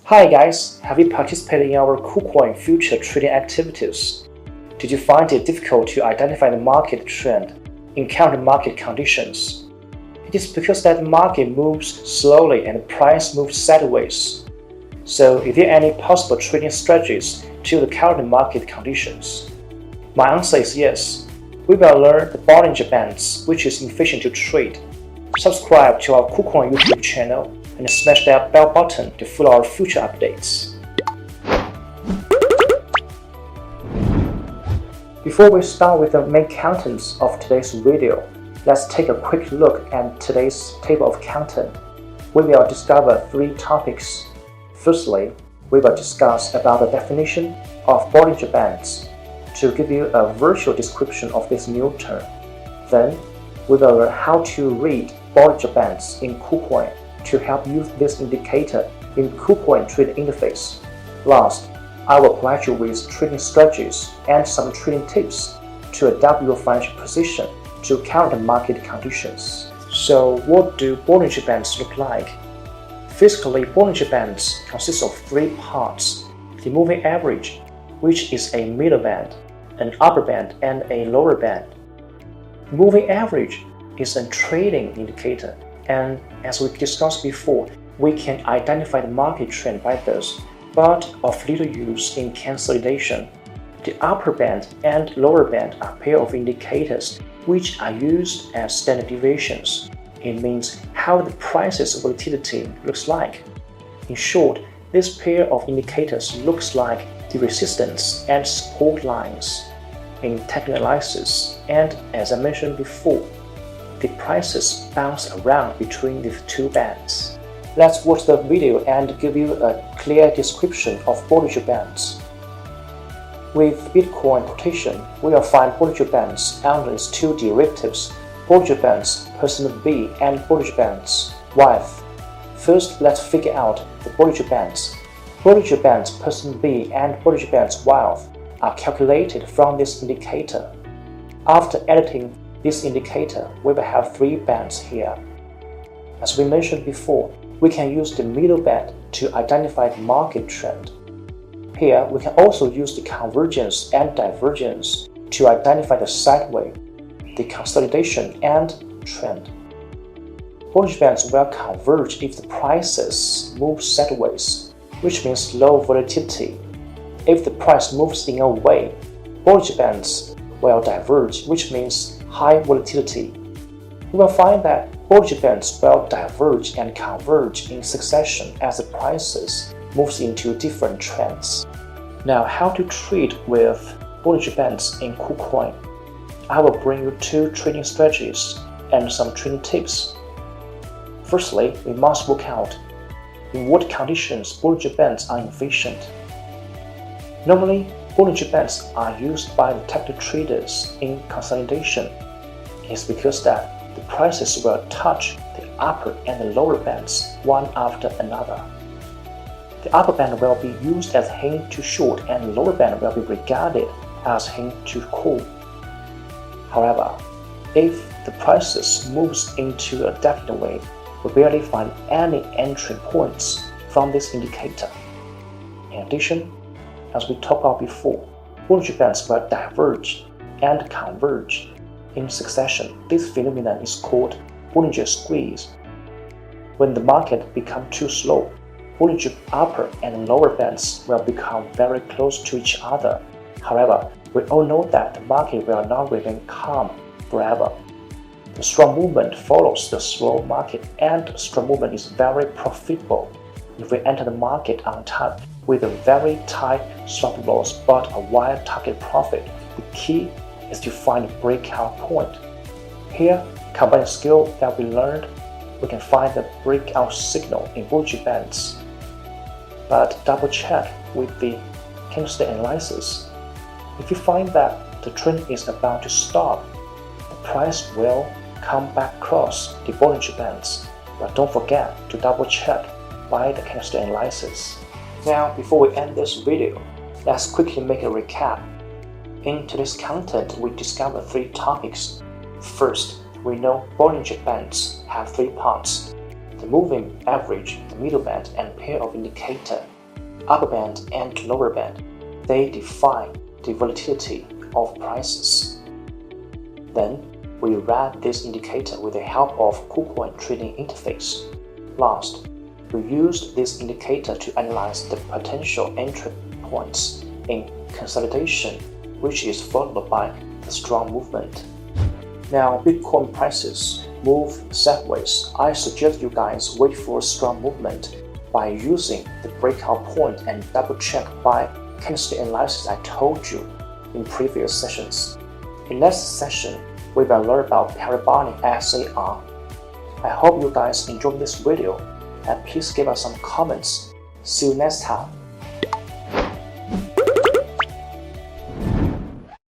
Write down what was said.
Hi guys, have you participated in our KuCoin future trading activities? Did you find it difficult to identify the market trend in current market conditions? It is because that the market moves slowly and the price moves sideways. So, are there any possible trading strategies to the current market conditions? My answer is yes. We will learn the Bollinger Bands, which is efficient to trade. Subscribe to our KuCoin YouTube channel and smash that bell button to follow our future updates. Before we start with the main contents of today's video, let's take a quick look at today's table of content. We will discover 3 topics. Firstly, we will discuss about the definition of Bollinger Bands to give you a virtual description of this new term. Then, we will learn how to read Bollinger Bands in KuCoin to help use this indicator in KuCoin trading interface. Last, I will provide you with trading strategies and some trading tips to adapt your financial position to current market conditions. So, what do Bollinger Bands look like? Physically, Bollinger Bands consist of 3 parts: the moving average, which is a middle band, an upper band, and a lower band. Moving average is a trading indicator, and as we discussed before, we can identify the market trend by this, but of little use in consolidation. The upper band and lower band are a pair of indicators which are used as standard deviations. It means how the price's volatility looks like. In short, this pair of indicators looks like the resistance and support lines. In technical analysis, and as I mentioned before, the prices bounce around between the 2 bands. Let's watch the video and give you a clear description of Bollinger Bands. With Bitcoin quotation, we will find Bollinger Bands under its 2 derivatives, Bollinger Bands % B and Bollinger Bands YF. First, let's figure out the Bollinger Bands. Bollinger Bands % B and Bollinger Bands YF are calculated from this indicator. After editing this indicator, we will have 3 bands here. As we mentioned before, we can use the middle band to identify the market trend. Here, we can also use the convergence and divergence to identify the sideway, the consolidation, and trend. Bollinger Bands will converge if the prices move sideways, which means low volatility. If the price moves in a way, Bollinger Bands will diverge, which means high volatility. We will find that Bollinger Bands will diverge and converge in succession as the prices moves into different trends. Now, how to trade with Bollinger Bands in KuCoin? I will bring you 2 trading strategies and some trading tips. Firstly, we must work out in what conditions Bollinger Bands are efficient. Normally, Bollinger Bands are used by the technical traders in consolidation. It's because that the prices will touch the upper and the lower bands one after another. The upper band will be used as hint to short and the lower band will be regarded as hint to call. However, if the prices moves into a definite way, we barely find any entry points from this indicator. In addition, as we talked about before, Bollinger Bands will diverge and converge in succession. This phenomenon is called Bollinger Squeeze. When the market becomes too slow, Bollinger upper and lower bands will become very close to each other. However, we all know that the market will not remain calm forever. The strong movement follows the slow market, and strong movement is very profitable if we enter the market on time with a very tight stop loss but a wide target profit. The key is to find a breakout point. Here, combining skill that we learned, we can find the breakout signal in Bollinger Bands. But double check with the candlestick analysis. If you find that the trend is about to stop, the price will come back across the Bollinger Bands. But don't forget to double check by the candlestick analysis. Now, before we end this video, let's quickly make a recap. In today's content, we discover 3 topics. First, we know Bollinger Bands have 3 parts: the moving average, the middle band, and pair of indicator, upper band and lower band. They define the volatility of prices. Then, we read this indicator with the help of KuCoin trading interface. Last, we used this indicator to analyze the potential entry points in consolidation, which is followed by the strong movement. Now, Bitcoin prices move sideways. I suggest you guys wait for a strong movement by using the breakout point and double check by candlestick analysis I told you in previous sessions. In next session, we will learn about parabolic SAR. I hope you guys enjoyed this video and please give us some comments. See you next time.